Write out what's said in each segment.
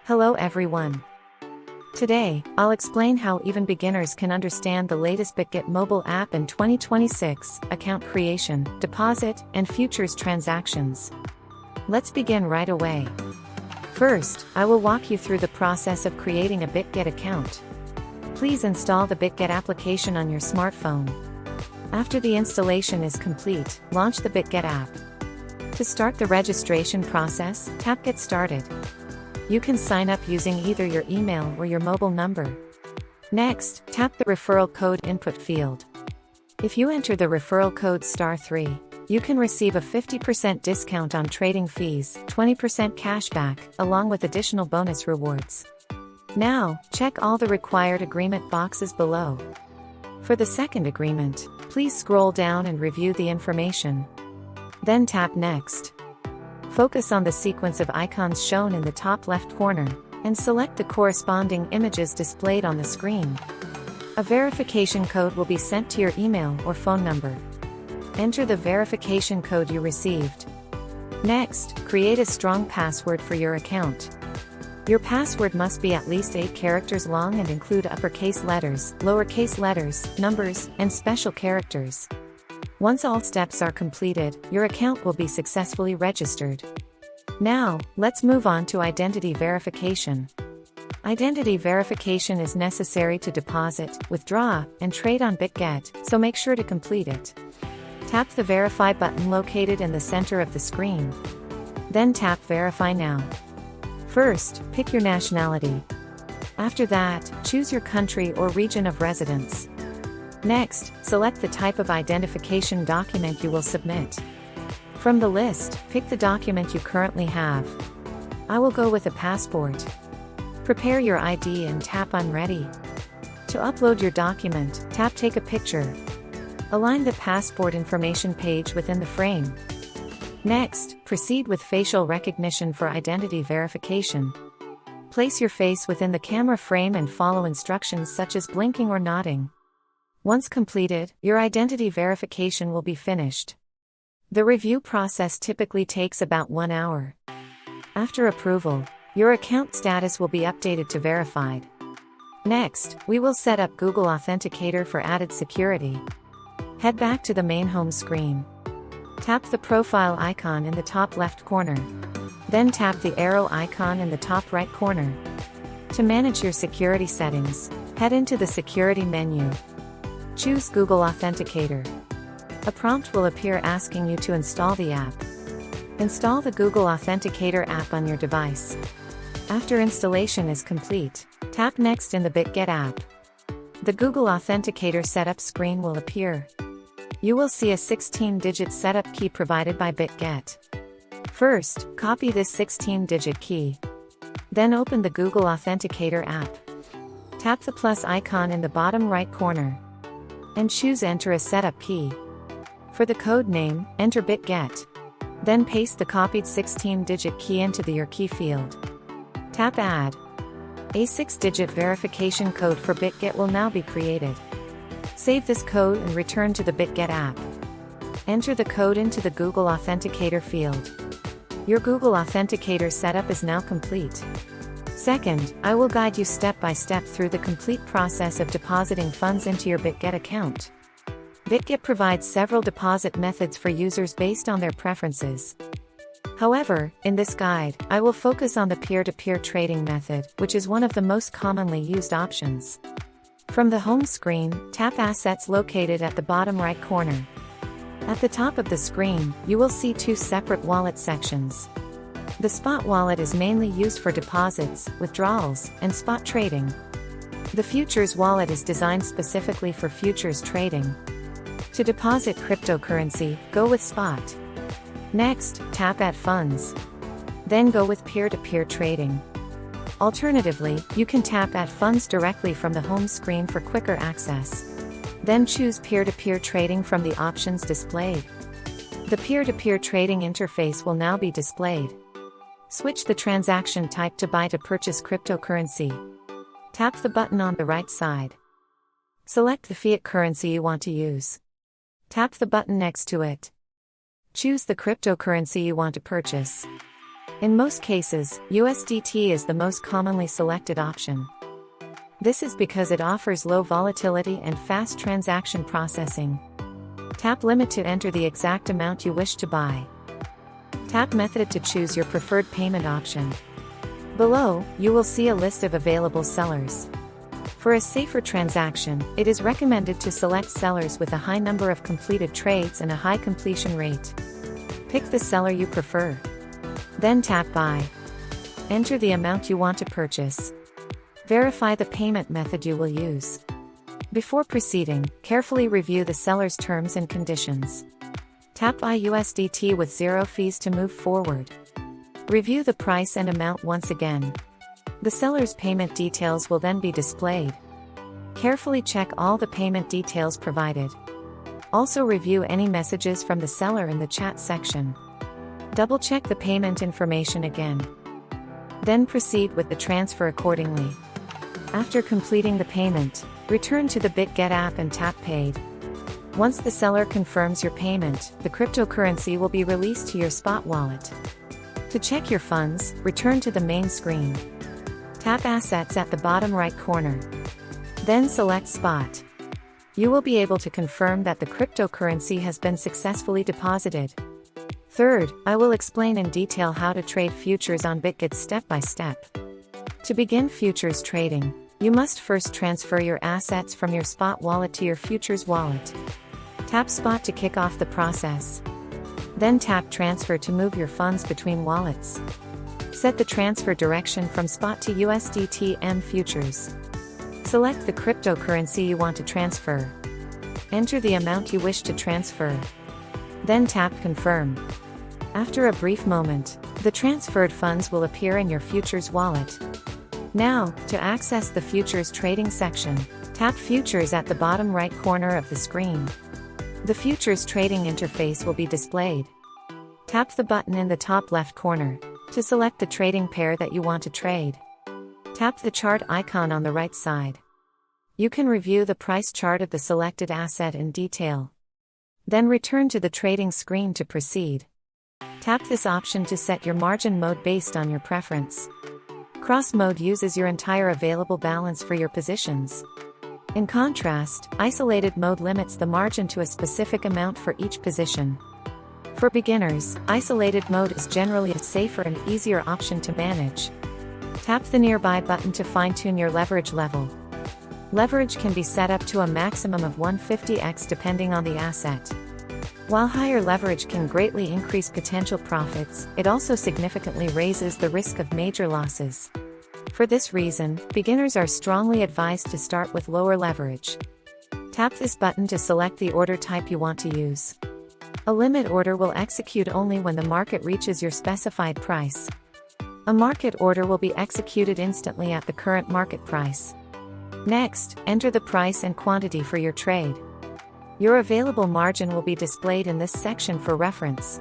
Hello everyone. Today, I'll explain how even beginners can understand the latest Bitget mobile app in 2026, account creation, deposit, and futures transactions. Let's begin right away. First, I will walk you through the process of creating a Bitget account. Please install the Bitget application on your smartphone. After the installation is complete, launch the Bitget app. To start the registration process, tap Get Started. You can sign up using either your email or your mobile number. Next, tap the referral code input field. If you enter the referral code *3, you can receive a 50% discount on trading fees, 20% cashback, along with additional bonus rewards. Now, check all the required agreement boxes below. For the second agreement, please scroll down and review the information. Then tap Next. Focus on the sequence of icons shown in the top left corner, and select the corresponding images displayed on the screen. A verification code will be sent to your email or phone number. Enter the verification code you received. Next, create a strong password for your account. Your password must be at least 8 characters long and include uppercase letters, lowercase letters, numbers, and special characters. Once all steps are completed, your account will be successfully registered. Now, let's move on to identity verification. Identity verification is necessary to deposit, withdraw, and trade on Bitget, so make sure to complete it. Tap the Verify button located in the center of the screen. Then tap Verify Now. First, pick your nationality. After that, choose your country or region of residence. Next, select the type of identification document you will submit. From the list, pick the document you currently have. I will go with a passport. Prepare your ID and tap I'm ready. To upload your document, tap Take a picture. Align the passport information page within the frame. Next, proceed with facial recognition for identity verification. Place your face within the camera frame and follow instructions such as blinking or nodding. Once completed, your identity verification will be finished. The review process typically takes about 1 hour. After approval, your account status will be updated to verified. Next, we will set up Google Authenticator for added security. Head back to the main home screen. Tap the profile icon in the top left corner. Then tap the arrow icon in the top right corner. To manage your security settings, head into the security menu. Choose Google Authenticator. A prompt will appear asking you to install the app. Install the Google Authenticator app on your device. After installation is complete, tap Next in the Bitget app. The Google Authenticator setup screen will appear. You will see a 16-digit setup key provided by Bitget. First, copy this 16-digit key. Then open the Google Authenticator app. Tap the plus icon in the bottom right corner. And choose Enter a setup key. For the code name, enter Bitget. Then paste the copied 16-digit key into your key field. Tap Add. A 6-digit verification code for Bitget will now be created. Save this code and return to the Bitget app. Enter the code into the Google Authenticator field. Your Google Authenticator setup is now complete. Second, I will guide you step by step through the complete process of depositing funds into your Bitget account. Bitget provides several deposit methods for users based on their preferences. However, in this guide, I will focus on the peer-to-peer trading method, which is one of the most commonly used options. From the home screen, tap Assets located at the bottom right corner. At the top of the screen, you will see 2 separate wallet sections. The spot wallet is mainly used for deposits, withdrawals, and spot trading. The futures wallet is designed specifically for futures trading. To deposit cryptocurrency, go with spot. Next, tap Add Funds. Then go with peer-to-peer trading. Alternatively, you can tap Add Funds directly from the home screen for quicker access. Then choose peer-to-peer trading from the options displayed. The peer-to-peer trading interface will now be displayed. Switch the transaction type to buy to purchase cryptocurrency. Tap the button on the right side. Select the fiat currency you want to use. Tap the button next to it. Choose the cryptocurrency you want to purchase. In most cases, USDT is the most commonly selected option. This is because it offers low volatility and fast transaction processing. Tap Limit to enter the exact amount you wish to buy. Tap Method to choose your preferred payment option. Below, you will see a list of available sellers. For a safer transaction, it is recommended to select sellers with a high number of completed trades and a high completion rate. Pick the seller you prefer. Then tap Buy. Enter the amount you want to purchase. Verify the payment method you will use. Before proceeding, carefully review the seller's terms and conditions. Tap Buy USDT with 0 fees to move forward. Review the price and amount once again. The seller's payment details will then be displayed. Carefully check all the payment details provided. Also review any messages from the seller in the chat section. Double-check the payment information again. Then proceed with the transfer accordingly. After completing the payment, return to the Bitget app and tap Paid. Once the seller confirms your payment, the cryptocurrency will be released to your spot wallet. To check your funds, return to the main screen. Tap Assets at the bottom right corner. Then select Spot. You will be able to confirm that the cryptocurrency has been successfully deposited. Third, I will explain in detail how to trade futures on Bitget step by step. To begin futures trading, you must first transfer your assets from your spot wallet to your futures wallet. Tap Spot to kick off the process. Then tap Transfer to move your funds between wallets. Set the transfer direction from spot to USDT M futures. Select the cryptocurrency you want to transfer. Enter the amount you wish to transfer. Then tap Confirm. After a brief moment, the transferred funds will appear in your futures wallet. Now, to access the futures trading section, tap Futures at the bottom right corner of the screen. The futures trading interface will be displayed. Tap the button in the top left corner to select the trading pair that you want to trade. Tap the chart icon on the right side. You can review the price chart of the selected asset in detail. Then return to the trading screen to proceed. Tap this option to set your margin mode based on your preference. Cross mode uses your entire available balance for your positions. In contrast, isolated mode limits the margin to a specific amount for each position. For beginners, isolated mode is generally a safer and easier option to manage. Tap the nearby button to fine-tune your leverage level. Leverage can be set up to a maximum of 150x depending on the asset. While higher leverage can greatly increase potential profits, it also significantly raises the risk of major losses. For this reason, beginners are strongly advised to start with lower leverage. Tap this button to select the order type you want to use. A limit order will execute only when the market reaches your specified price. A market order will be executed instantly at the current market price. Next, enter the price and quantity for your trade. Your available margin will be displayed in this section for reference.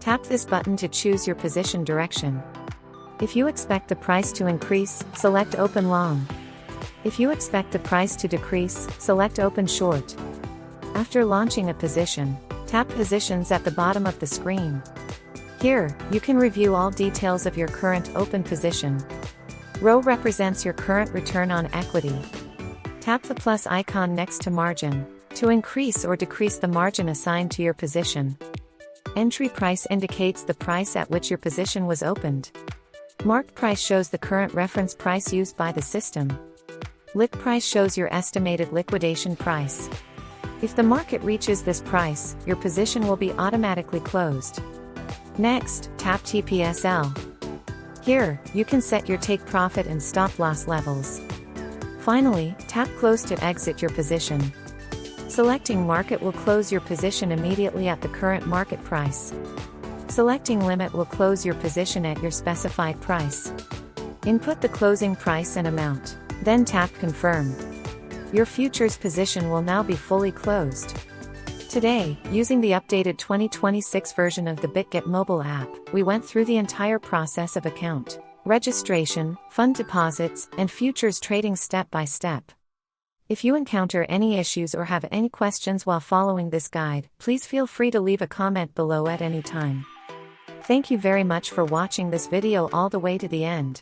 Tap this button to choose your position direction. If you expect the price to increase, select Open Long. If you expect the price to decrease, select Open Short. After launching a position, tap Positions at the bottom of the screen. Here, you can review all details of your current open position. Row represents your current return on equity. Tap the plus icon next to margin to increase or decrease the margin assigned to your position. Entry price indicates the price at which your position was opened. Marked price shows the current reference price used by the system. Liq price shows your estimated liquidation price. If the market reaches this price, your position will be automatically closed. Next, tap TPSL. Here, you can set your take profit and stop loss levels. Finally, tap Close to exit your position. Selecting Market will close your position immediately at the current market price. Selecting Limit will close your position at your specified price. Input the closing price and amount, then tap Confirm. Your futures position will now be fully closed. Today, using the updated 2026 version of the Bitget mobile app, we went through the entire process of account registration, fund deposits, and futures trading step by step. If you encounter any issues or have any questions while following this guide, please feel free to leave a comment below at any time. Thank you very much for watching this video all the way to the end.